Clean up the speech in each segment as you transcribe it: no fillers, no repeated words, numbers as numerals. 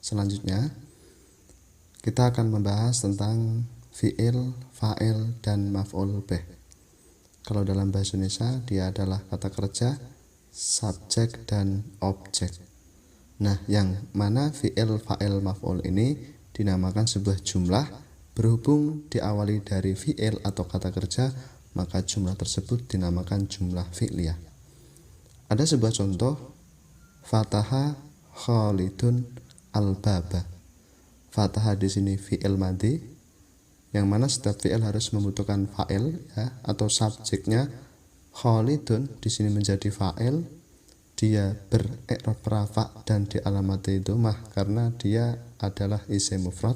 selanjutnya kita akan membahas tentang fi'il, fa'il, dan maf'ul bih. Kalau dalam bahasa Indonesia dia adalah kata kerja, subjek, dan objek. Nah, yang mana fi'il, fa'il, maf'ul ini dinamakan sebuah jumlah. Berhubung diawali dari fi'il atau kata kerja, maka jumlah tersebut dinamakan jumlah fi'liyah. Ada sebuah contoh, fataha Khalidun al-baba. Fataha di sini fi'il madhi, yang mana setiap fi'il harus membutuhkan fa'il ya, atau subjeknya. Khalidun di sini menjadi fa'il, dia ber-i'rab rafa' dan dialamati dhammah karena dia adalah isim mufrad,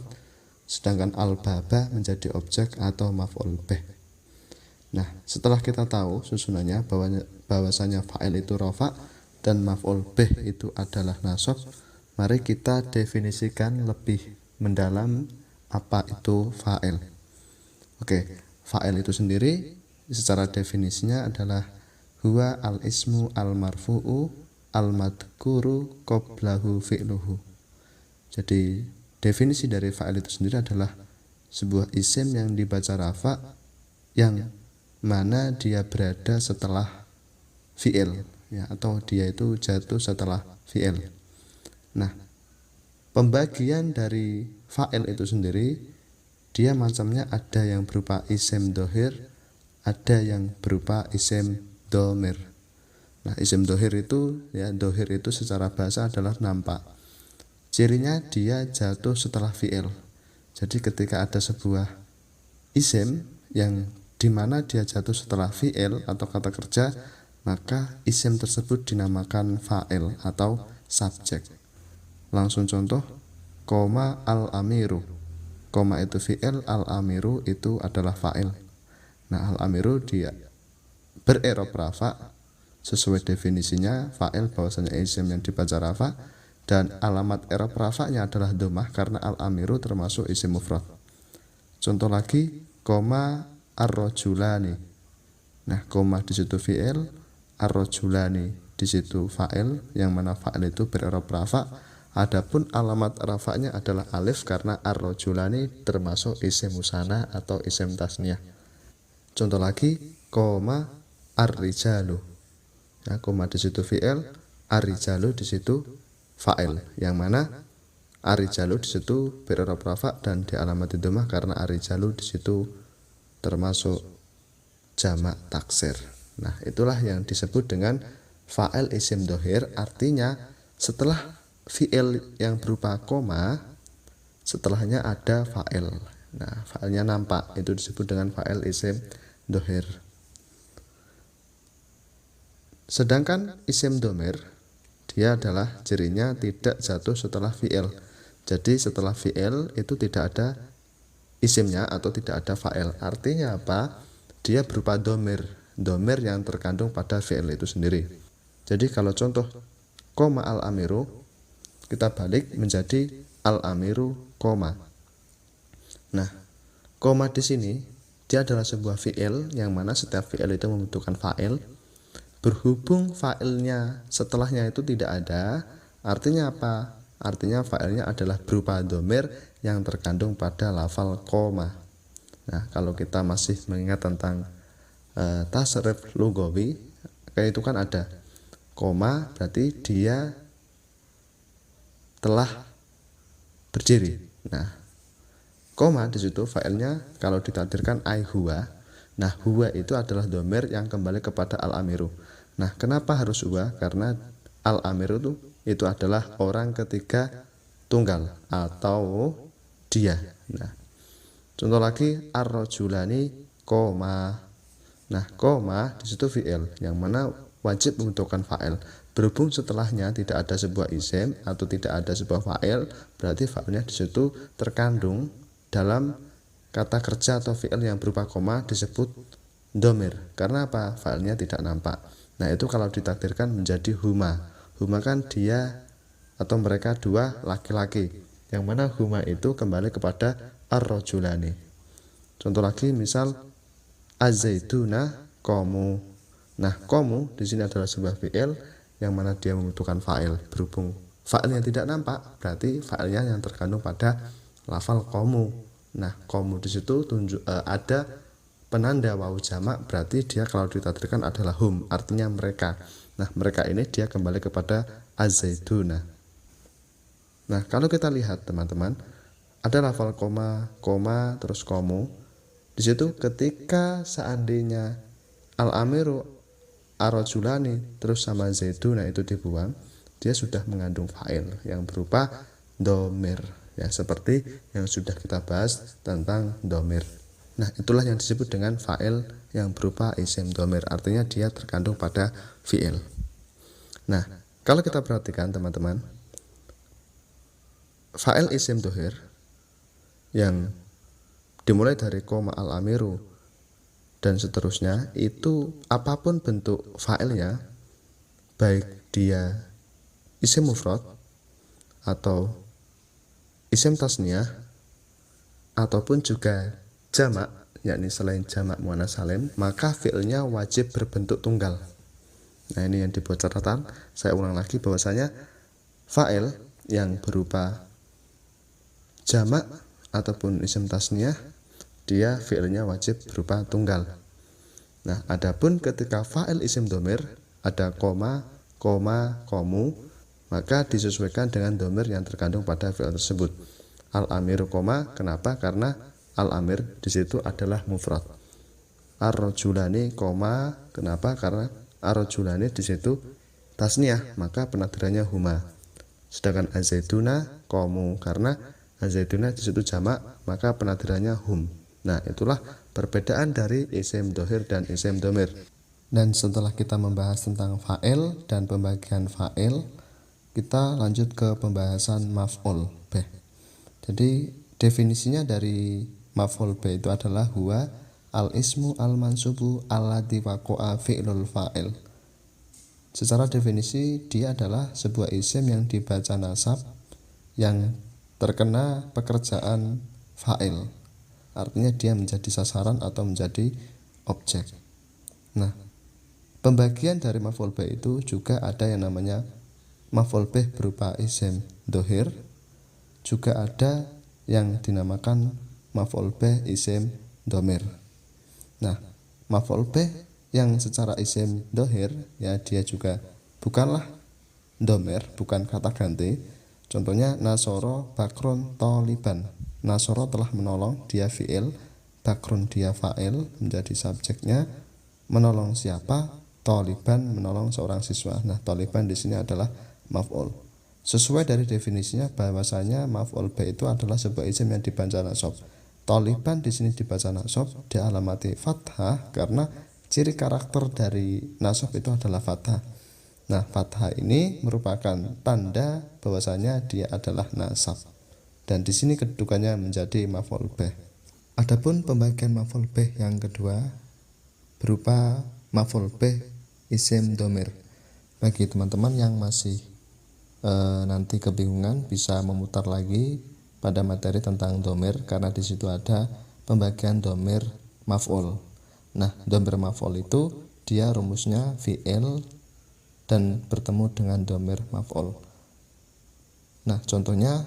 sedangkan al-baba menjadi objek atau maf'ul bih. Nah, setelah kita tahu susunannya bahwasanya fa'il itu rafa' dan maf'ul bih itu adalah nasab, mari kita definisikan lebih mendalam apa itu fa'il. Oke, fa'il itu sendiri secara definisinya adalah huwa al-ismu al-marfu'u al-madhkuru qablahu fi'luhu. Jadi definisi dari fa'il itu sendiri adalah sebuah isim yang dibaca rafa' yang mana dia berada setelah fi'il ya, atau dia itu jatuh setelah fi'il. Nah, pembagian dari fa'il itu sendiri dia macamnya ada yang berupa isim dohir, ada yang berupa isim domir. Nah, isim dohir itu ya, dohir itu secara bahasa adalah nampak. Cirinya dia jatuh setelah fi'il. Jadi ketika ada sebuah isim yang dimana dia jatuh setelah fi'il atau kata kerja, maka isim tersebut dinamakan fa'il atau subjek. Langsung contoh, koma al-amiru. Koma itu fi'il, al-amiru itu adalah fa'il. Nah, al-amiru dia ber-i'rab rafa' sesuai definisinya fa'il bahwasanya isim yang dibaca rafa', dan alamat i'rab rafa'nya adalah dhammah karena al-amiru termasuk isim mufrad. Contoh lagi, koma ar-rajulani. Nah, koma di situ fi'il, ar-rajulani di situ fa'il, yang mana fa'il itu ber-i'rab rafa'. Adapun alamat rafa'nya adalah alif karena ar-rajulani termasuk isim musanna atau isim tasniyah. Contoh lagi, koma ar-rijalu. Ya, koma di situ fi'il, ar-rijalu di situ fa'il, yang mana ar-rijalu di situ ber-i'rab rafa' dan dialamati dhammah karena ar-rijalu di situ termasuk jamak taksir. Nah, itulah yang disebut dengan fa'il isim dohir, artinya setelah fi'il yang berupa koma, setelahnya ada fa'il. Nah, fa'ilnya nampak, itu disebut dengan fa'il isim dohir. Sedangkan isim domir, dia adalah cirinya tidak jatuh setelah fi'il. Jadi setelah fi'il itu tidak ada isimnya atau tidak ada fa'il. Artinya apa? Dia berupa domir, domir yang terkandung pada fi'il itu sendiri. Jadi kalau contoh koma al-amiru, kita balik menjadi al-amiru koma. Nah, koma di sini dia adalah sebuah fi'il yang mana setiap fi'il itu membutuhkan fa'il. Berhubung fa'ilnya setelahnya itu tidak ada, artinya apa? Artinya fa'ilnya adalah berupa domir yang terkandung pada lafal koma. Nah, kalau kita masih mengingat tentang tasrif lugawi, kayak itu kan ada koma berarti dia telah berdiri. Nah, koma di situ fa'ilnya kalau ditakdirkan ai huwa. Nah, huwa itu adalah domir yang kembali kepada al-amiru. Nah, kenapa harus huwa? Karena al-amiru itu adalah orang ketiga tunggal atau dia. Nah, contoh lagi ar-rajulani koma. Nah, koma di situ fi'il yang mana wajib membutuhkan fa'il. Berhubung setelahnya tidak ada sebuah isim atau tidak ada sebuah fa'il, berarti fa'ilnya di situ terkandung dalam kata kerja atau fi'il yang berupa koma disebut domir. Karena apa? Fa'ilnya tidak nampak. Nah, itu kalau ditakdirkan menjadi huma. Huma kan dia atau mereka dua laki-laki, yang mana huma itu kembali kepada ar-rajulani. Contoh lagi misal az-zaituna qamu. Nah, qamu di sini adalah sebuah fi'il yang mana dia membutuhkan fa'il. Berhubung fa'ilnya tidak nampak, berarti fa'ilnya yang terkandung pada lafal qamu. Nah, qamu di situ ada penanda wawu jamak, berarti dia kalau ditakdirkan adalah hum, artinya mereka. Nah, mereka ini dia kembali kepada az-zaiduna. Nah, kalau kita lihat teman-teman, ada lafal koma, terus qamu. Di situ ketika seandainya al-amiru ar-rajulani terus sama zaiduna itu dibuang, dia sudah mengandung fa'il yang berupa domir, ya, seperti yang sudah kita bahas tentang domir. Nah, itulah yang disebut dengan fa'il yang berupa isim domir, artinya dia terkandung pada fi'il. Nah, kalau kita perhatikan teman-teman, fa'il isim dohir yang dimulai dari koma al-amiru dan seterusnya, itu apapun bentuk fa'ilnya, baik dia isim mufrad atau isim tasniyah ataupun juga jamak, yakni selain jamak muannats salim, maka fi'ilnya wajib berbentuk tunggal. Nah, ini yang dibuat catatan. Saya ulang lagi bahwasanya fa'il yang berupa jamak ataupun isim tasniyah, dia fi'ilnya wajib berupa tunggal. Nah, adapun ketika fa'il isim domir ada koma, komu, maka disesuaikan dengan domir yang terkandung pada fi'il tersebut. Al-amiru koma, kenapa? Karena al-amir di situ adalah mufrad. Ar-rajulani koma, kenapa? Karena ar-rajulani di situ tasniyah, maka penakdirannya huma. Sedangkan az-zaiduna qamu, karena az-zaiduna di situ jamak, maka penakdirannya hum. Nah, itulah perbedaan dari isim dohir dan isim domir. Dan setelah kita membahas tentang fa'il dan pembagian fa'il, kita lanjut ke pembahasan maf'ul bih. Jadi definisinya dari maf'ul bih itu adalah huwa al-ismu al-mansubu alladzi waqa'a fi'lul fa'il. Secara definisi, dia adalah sebuah isim yang dibaca nasab yang terkena pekerjaan fa'il. Artinya dia menjadi sasaran atau menjadi objek. Nah, pembagian dari maf'ul bih itu juga ada yang namanya maf'ul bih berupa isim dohir, juga ada yang dinamakan maf'ul bih isim domir. Nah, maf'ul bih yang secara isim dohir, ya, dia juga bukanlah domir, bukan kata ganti. Contohnya nasoro bakrun toliban. Nasoro telah menolong, dia fi'il, bakrun dia fa'il, menjadi subjeknya. Menolong siapa? Toliban, menolong seorang siswa. Nah, toliban di sini adalah maf'ul. Sesuai dari definisinya bahwasanya maf'ul bih itu adalah sebuah isim yang dibaca nasab. Toliban di sini dibaca nasab, dialamati fathah karena ciri karakter dari nasab itu adalah fathah. Nah, fathah ini merupakan tanda bahwasanya dia adalah nasab. Dan di sini kedudukannya menjadi maf'ul bih. Adapun pembagian maf'ul bih yang kedua berupa maf'ul bih isim domir. Bagi teman-teman yang masih nanti kebingungan, bisa memutar lagi pada materi tentang domir, karena di situ ada pembagian domir maf'ul. Nah, domir maf'ul itu dia rumusnya fi'il dan bertemu dengan domir maf'ul. Nah, contohnya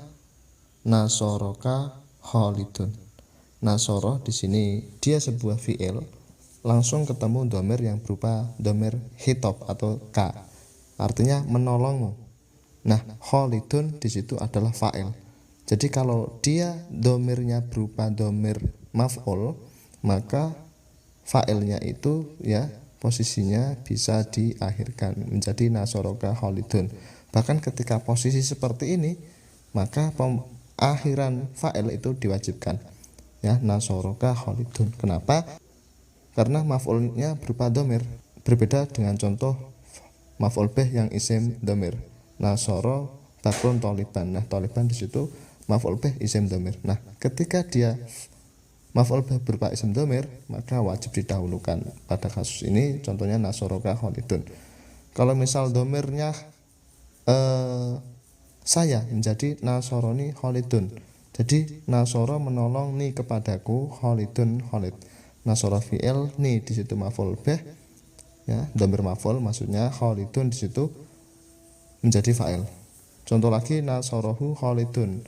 nasoroka khalidun. Nasoro di sini dia sebuah fi'il, langsung ketemu domir yang berupa domir khitab atau ka, artinya menolongmu. Nah, khalidun di situ adalah fa'il. Jadi kalau dia domirnya berupa domir maf'ul, maka fa'ilnya itu, ya, posisinya bisa diakhirkan menjadi nasoroka khalidun. Bahkan ketika posisi seperti ini, maka akhiran fa'il itu diwajibkan, ya, nasoroka khalidun. Kenapa? Karena maf'ulnya berupa domir. Berbeda dengan contoh maf'ul bih yang isim domir. Nasoro bakrun toliban. Nah, toliban di situ maf'ul bih isim domir. Nah, ketika dia maf'ul bih berupa isim domir, maka wajib didahulukan. Pada kasus ini contohnya nasoroka khalidun. Kalau misal domirnya saya, menjadi nasoroni khalidun. Jadi nasoro menolong ni kepadaku, khalidun khalid. Nasoro fi'il, ni di situ maf'ul bih, ya, domir maf'ul maksudnya, khalidun di situ menjadi fa'il. Contoh lagi nasorohu Khalidun.